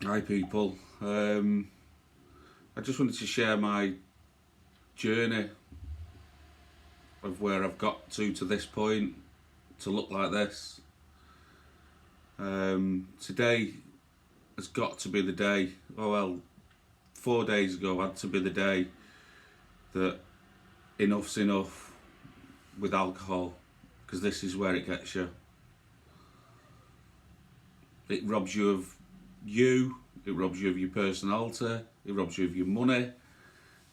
Hi people, I just wanted to share my journey of where I've got to this point to look like this. Today has got to be the day, 4 days ago had to be the day that enough's enough with alcohol, because this is where it gets you. It robs you of you, it robs you of your personality, it robs you of your money,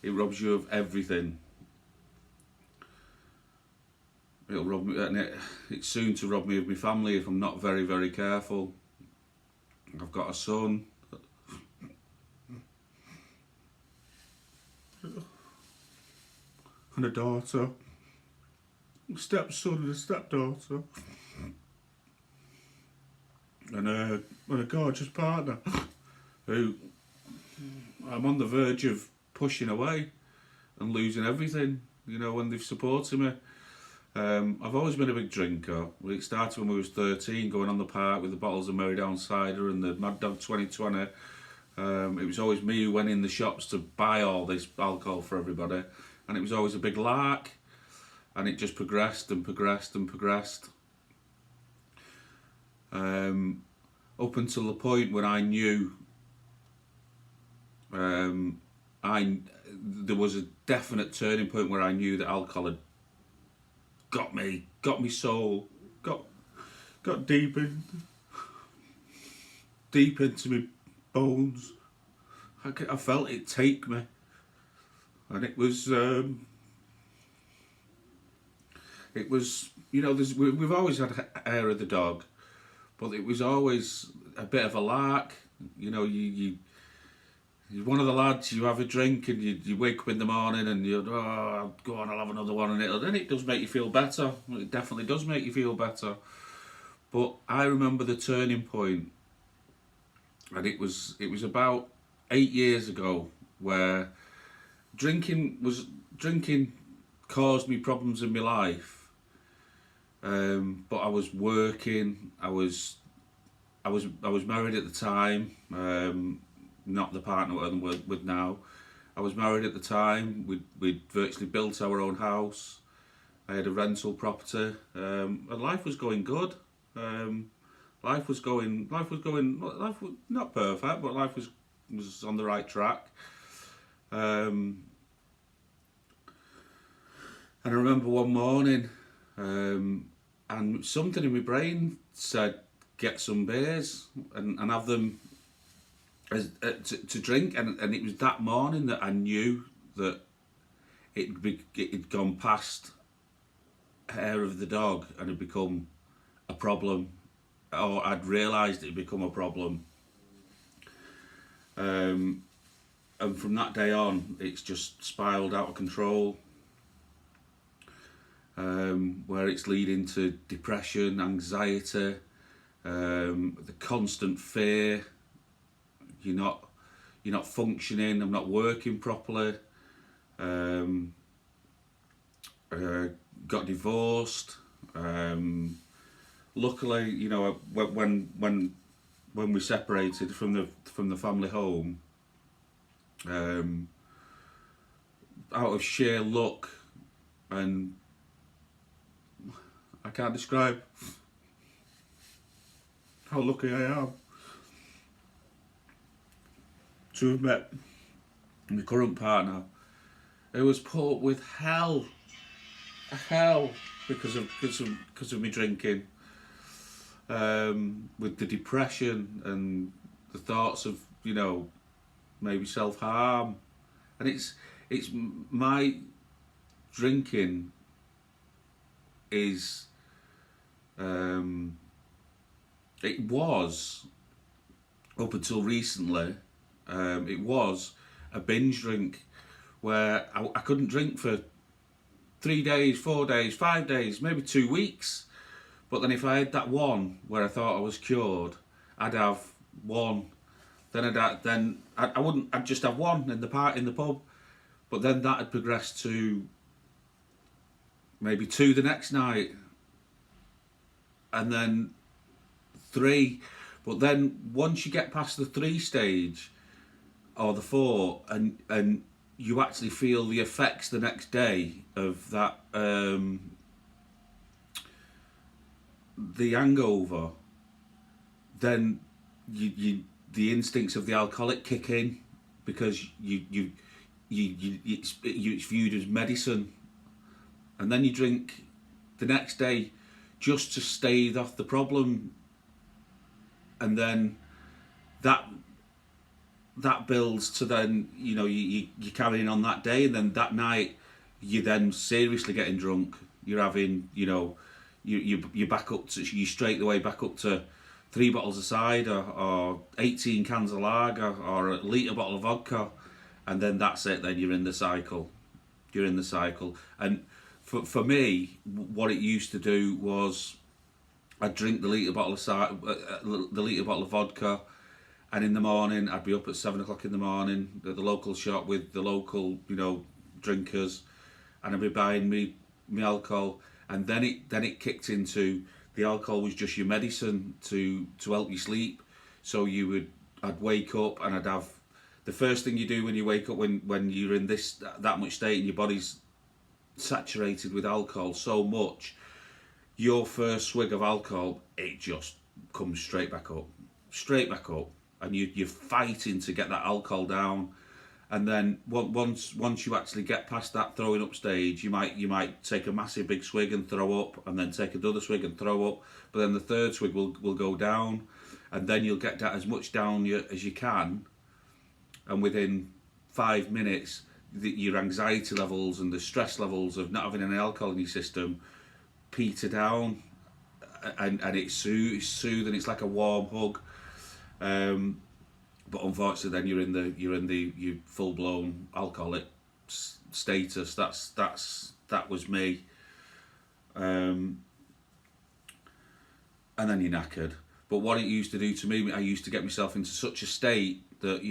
it robs you of everything. It'll rob me, and it's soon to rob me of my family if I'm not very, very careful. I've got a son and a daughter, a stepson and a stepdaughter, and a gorgeous partner who I'm on the verge of pushing away and losing everything, when they've supported me. I've always been a big drinker. It started when we was 13, going on the park with the bottles of Merrydown cider and the Mad Dog 2020. It was always me who went in the shops to buy all this alcohol for everybody, and it was always a big lark, and it just progressed and progressed and progressed. Up until the point when I knew there was a definite turning point where I knew that alcohol had got me soul, got deep into my bones. I felt it take me, and it was we've always had hair of the dog, but it was always a bit of a lark. You're one of the lads, you have a drink and you wake up in the morning and I'll go on, I'll have another one, and it does make you feel better. It definitely does make you feel better. But I remember the turning point, and it was about 8 years ago, where drinking caused me problems in my life. But I was working. I was married at the time. Not the partner I'm with now. I was married at the time. We'd virtually built our own house. I had a rental property, and life was going good. Life was not perfect, but life was on the right track. And I remember one morning, and something in my brain said, "Get some beers and have them." To drink, and it was that morning that I knew that it'd gone past hair of the dog and had become a problem, or I'd realised it had become a problem. And from that day on, it's just spiraled out of control, where it's leading to depression, anxiety, the constant fear. You're not functioning. I'm not working properly. Got divorced. Luckily, when we separated from the family home, out of sheer luck, and I can't describe how lucky I am to have met my current partner, who was put up with hell because of me drinking, with the depression and the thoughts of maybe self-harm. And it's my drinking is it was, up until recently, it was a binge drink, where I couldn't drink for 3 days, 4 days, 5 days, maybe 2 weeks. But then if I had that one where I thought I was cured, I'd have one. Then I'd just have one in the pub. But then that had progressed to maybe 2 the next night, and then 3. But then once you get past the 3 stage or the 4, and you actually feel the effects the next day of that, the hangover, then you the instincts of the alcoholic kick in, because it's viewed as medicine, and then you drink the next day just to stave off the problem, and then that builds to then you're carrying on that day, and then that night you're then seriously getting drunk. You're having you're back up to, you straight the way back up to 3 bottles of cider or 18 cans of lager or a litre bottle of vodka, and then that's it. Then you're in the cycle. And for me, what it used to do was I'd drink the litre bottle of the litre bottle of vodka, and in the morning I'd be up at 7 o'clock in the morning at the local shop with the local drinkers, and I'd be buying me alcohol, and then it kicked into, the alcohol was just your medicine to help you sleep. So I'd wake up and I'd have, the first thing you do when you wake up, when you're in that much state and your body's saturated with alcohol so much, your first swig of alcohol, it just comes straight back up, and you're fighting to get that alcohol down. And then once you actually get past that throwing up stage, you might take a massive big swig and throw up, and then take another swig and throw up. But then the third swig will go down, and then you'll get as much down as you can. And within 5 minutes, your anxiety levels and the stress levels of not having any alcohol in your system peter down, and it's soothing. It's like a warm hug. But unfortunately, then you're in the full blown alcoholic status. That was me. And then you're knackered. But what it used to do to me, I used to get myself into such a state that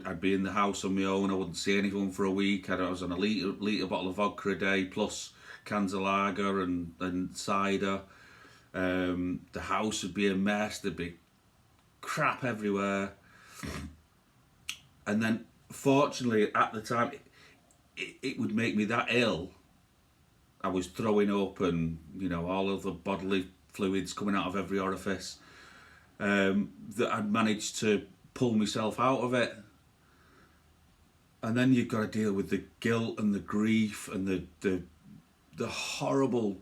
I'd be in the house on my own. I wouldn't see anyone for a week. I was on a litre bottle of vodka a day, plus cans of lager and cider. The house would be a mess. There'd be crap everywhere. And then, fortunately, at the time, it would make me that ill. I was throwing up, and all of the bodily fluids coming out of every orifice, that I'd managed to pull myself out of it. And then you've got to deal with the guilt and the grief and the horrible.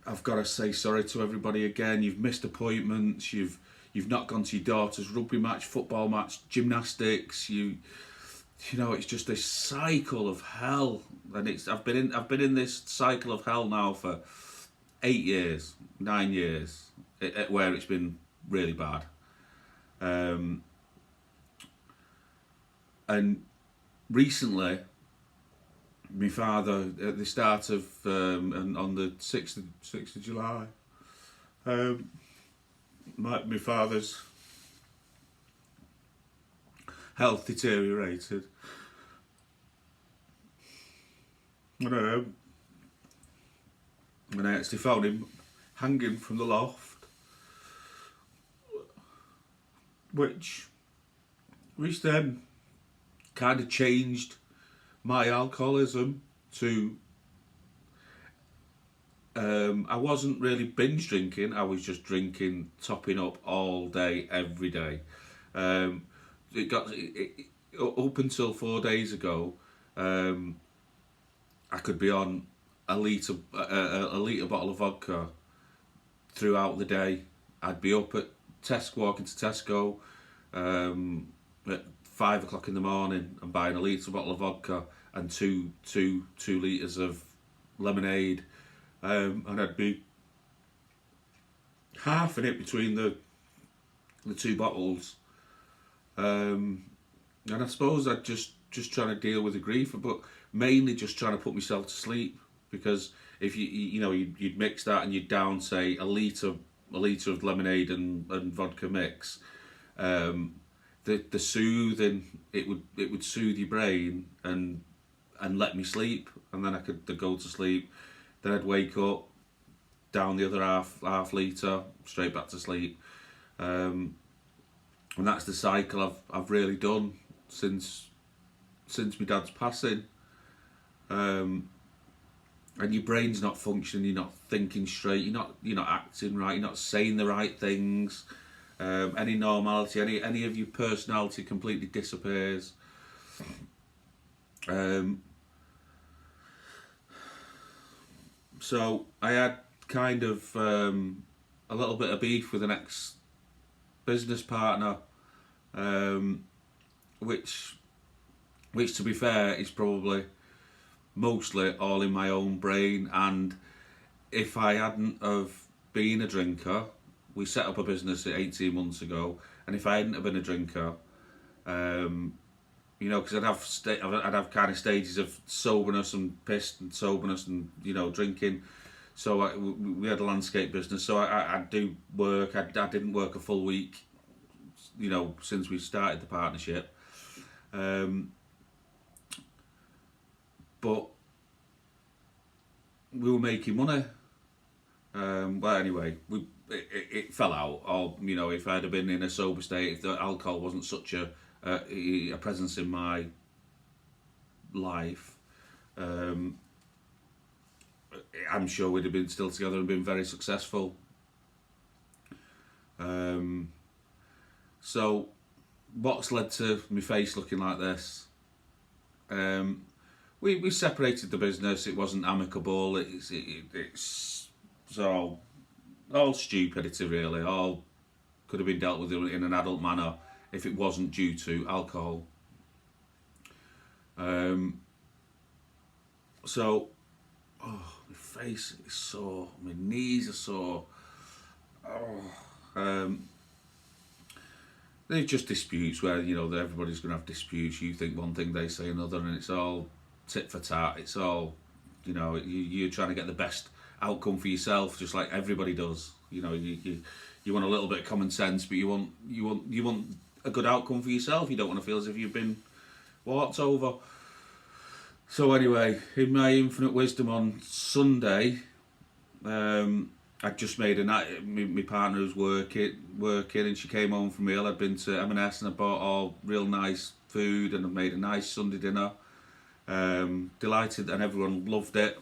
I've got to say sorry to everybody again. You've missed appointments. You've not gone to your daughter's rugby match, football match, gymnastics. It's just this cycle of hell, and I've been in this cycle of hell now for 8 years, 9 years, where it's been really bad. And recently, my father, at the start of on the 6th of July. My father's health deteriorated, and I actually found him hanging from the loft, which then kind of changed my alcoholism to. I wasn't really binge drinking. I was just drinking, topping up all day, every day. It got up until 4 days ago. I could be on a litre bottle of vodka throughout the day. I'd be up at walking to Tesco at 5 o'clock in the morning and buying a litre bottle of vodka and two litres of lemonade. And I'd be half in it between the 2 bottles, and I suppose I'd just trying to deal with the grief, but mainly just trying to put myself to sleep, because if you'd mix that and you'd down, say, a litre of lemonade and vodka mix, the soothing, it would soothe your brain and let me sleep, and then I could go to sleep. Then I'd wake up, down the other half litre, straight back to sleep. And and that's the cycle I've really done since my dad's passing. And your brain's not functioning, you're not thinking straight, you're not acting right, you're not saying the right things. Any normality, any of your personality completely disappears. So I had kind of a little bit of beef with an ex-business partner, which to be fair is probably mostly all in my own brain. And if I hadn't have been a drinker, we set up a business 18 months ago, and if I hadn't have been a drinker, you know, because I'd have kind of stages of soberness and pissed and soberness and, you know, drinking. So we had a landscape business, so I do work. I didn't work a full week, you know, since we started the partnership. But we were making money. Well, anyway, it fell out. Or, you know, if I'd have been in a sober state, if the alcohol wasn't such a presence in my life, I'm sure we'd have been still together and been very successful. So, what's led to my face looking like this? We separated the business. It wasn't amicable. It's all stupidity, really. All could have been dealt with in an adult manner if it wasn't due to alcohol. So, my face is sore. My knees are sore. There's just disputes where, you know, everybody's going to have disputes. You think one thing, they say another, and it's all tit for tat. It's all, you know, you're trying to get the best outcome for yourself, just like everybody does. You know, you want a little bit of common sense, but you want a good outcome for yourself. You don't want to feel as if you've been walked over. So anyway, in my infinite wisdom on Sunday, I just made my partner was working, and she came home from meal. I'd been to M&S and I bought all real nice food, and I made a nice Sunday dinner. Delighted, and everyone loved it.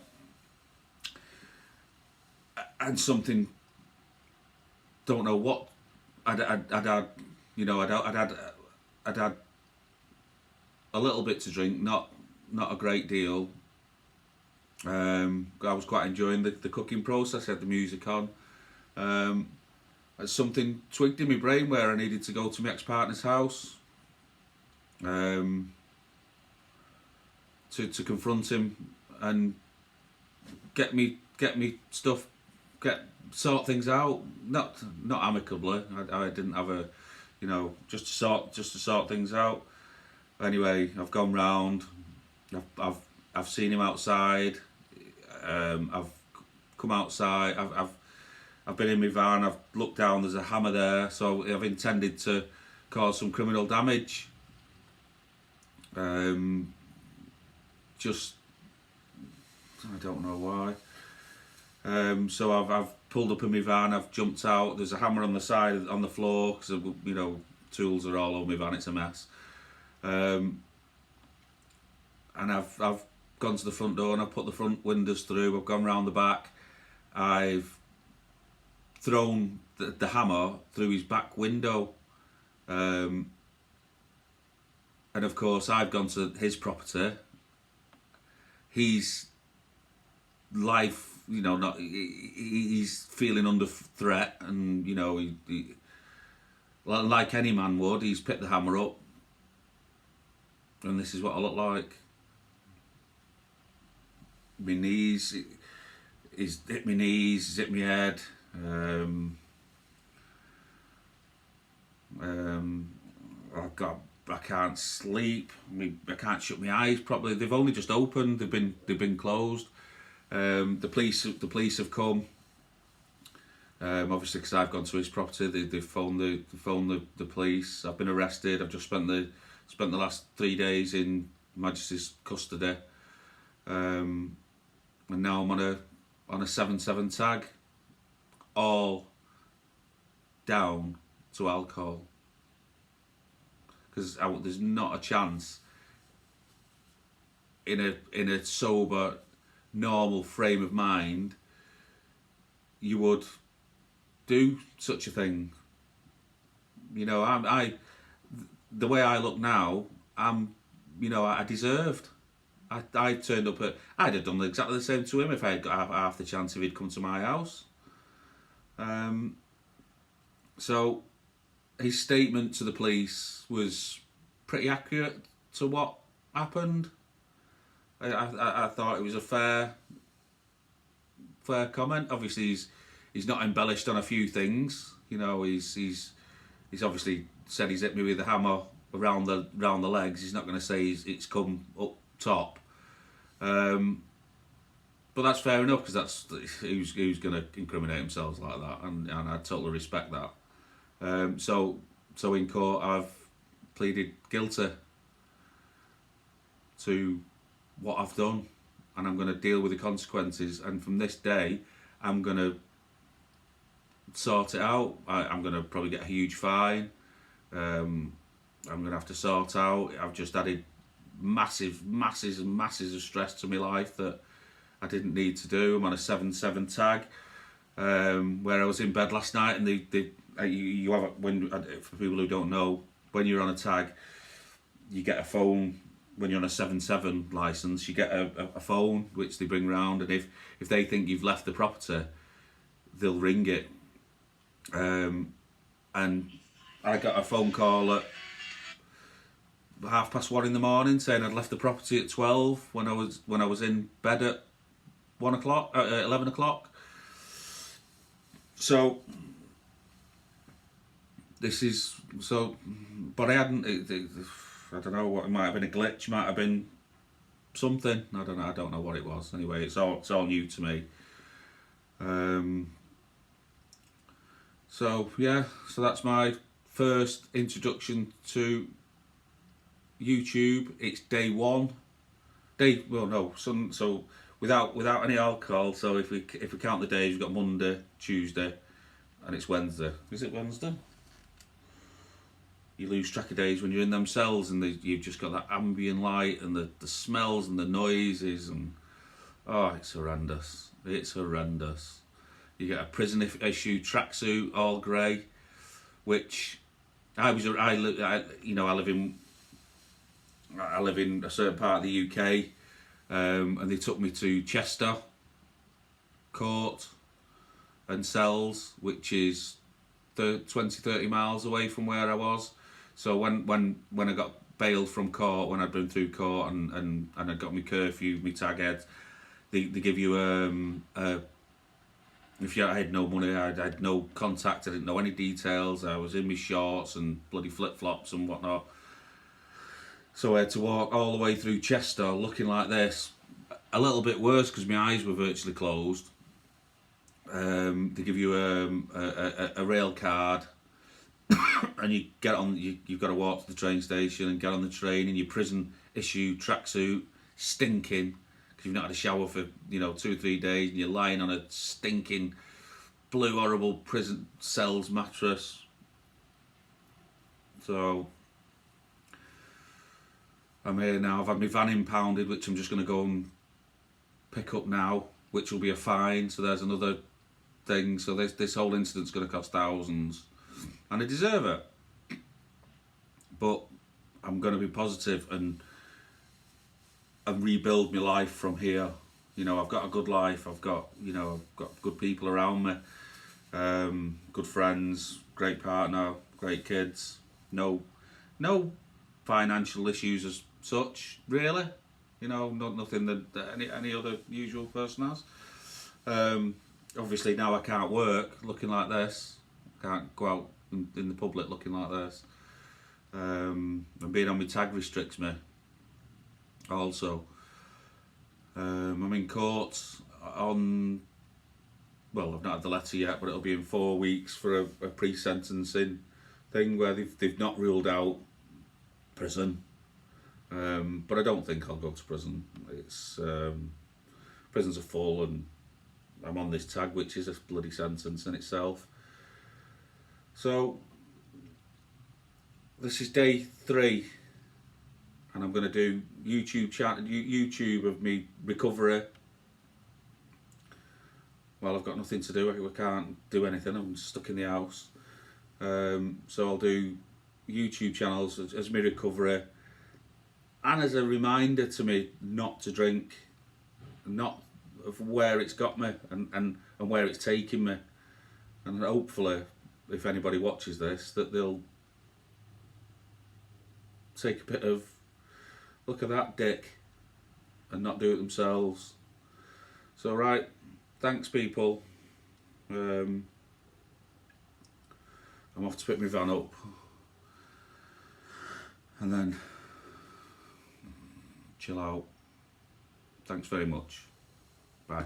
And something, don't know what, I'd had, you know, I'd had a little bit to drink, not a great deal. I was quite enjoying the cooking process. I had the music on. Something twigged in my brain where I needed to go to my ex-partner's house to confront him and get me stuff, sort things out. Not amicably. I didn't have a, you know, just to sort things out. Anyway, I've gone round. I've seen him outside. I've come outside. I've been in my van. I've looked down. There's a hammer there. So I've intended to cause some criminal damage. Just I don't know why. So I've pulled up in my van. I've jumped out. There's a hammer on the side on the floor because, you know, tools are all over my van. It's a mess. And I've gone to the front door and I've put the front windows through. I've gone round the back. I've thrown the hammer through his back window. And of course I've gone to his property. He's life, you know, he's feeling under threat, and, you know, he like any man would, he's picked the hammer up, and this is what I look like. My knees, he's hit my knees, he's hit my head. I can't sleep. I can't shut my eyes properly. They've only just opened. They've been closed. The police have come. Obviously, because I've gone to his property, they phoned the police. I've been arrested. I've just spent the last 3 days in Majesty's custody. And now I'm on a 7-7 tag, all down to alcohol. because there's not a chance in a sober, normal frame of mind you would do such a thing. You know, the way I look now, I deserved. I turned up I'd have done exactly the same to him if I had got half the chance if he'd come to my house. So his statement to the police was pretty accurate to what happened. I thought it was a fair comment. Obviously, he's not embellished on a few things. You know, he's obviously said he's hit me with a hammer around the legs. He's not going to say it's come up top. But that's fair enough, because that's who's going to incriminate themselves like that, and I totally respect that. So in court, I've pleaded guilty to what I've done, and I'm going to deal with the consequences. And from this day, I'm going to sort it out. I'm going to probably get a huge fine. I'm going to have to sort out. I've just added masses of stress to my life that I didn't need to do. I'm on a 7/7 tag, where I was in bed last night, and you have for people who don't know, when you're on a tag, you get a phone. When you're on a 7/7 license, you get a phone which they bring round, and if they think you've left the property, they'll ring it. And I got a phone call at 1:30 in the morning saying I'd left the property at 12 when I was in bed at 11 o'clock. So but I hadn't. I don't know what it might have been, a glitch, might have been something. I don't know what it was. Anyway, it's all new to me. So that's my first introduction to YouTube. It's day one. So without any alcohol. So if we count the days, we've got Monday, Tuesday, and it's Wednesday. Is it Wednesday? You lose track of days when you're in them cells, and you've just got that ambient light and the smells and the noises, and it's horrendous. It's horrendous. You get a prison issue tracksuit, all grey, which I live in a certain part of the UK, and they took me to Chester Court and cells, which is 20-30 miles away from where I was. So when I got bailed from court, when I'd been through court and I got my curfew, my tag head, they give you if I had no money, I had no contact, I didn't know any details, I was in my shorts and bloody flip-flops and whatnot. So I had to walk all the way through Chester looking like this. A little bit worse because my eyes were virtually closed. They give you a rail card, and you get on. You've got to walk to the train station and get on the train in your prison issue tracksuit, stinking because you've not had a shower for 2 or 3 days, and you're lying on a stinking blue horrible prison cells mattress. So I'm here now. I've had my van impounded, which I'm just going to go and pick up now, which will be a fine. So there's another thing. So this whole incident's going to cost thousands, and I deserve it. But I'm going to be positive and rebuild my life from here. I've got a good life. I've got good people around me, good friends, great partner, great kids. No financial issues as such, really. Nothing that any other usual person has. Obviously now I can't work looking like this. I can't go out in the public looking like this. And being on my tag restricts me also. I'm in court on, I've not had the letter yet, but it'll be in 4 weeks for a pre-sentencing thing where they've not ruled out prison. But I don't think I'll go to prison. It's prisons are full, and I'm on this tag, which is a bloody sentence in itself. So this is day 3, and I'm going to do YouTube of me recovery. Well, I've got nothing to do. I can't do anything. I'm stuck in the house. So I'll do YouTube channels as my recovery, and as a reminder to me not to drink, not of where it's got me and where it's taking me. And hopefully, if anybody watches this, that they'll take a bit of look at that dick and not do it themselves. So right, thanks people. I'm off to pick my van up and then chill out. Thanks very much. Bye.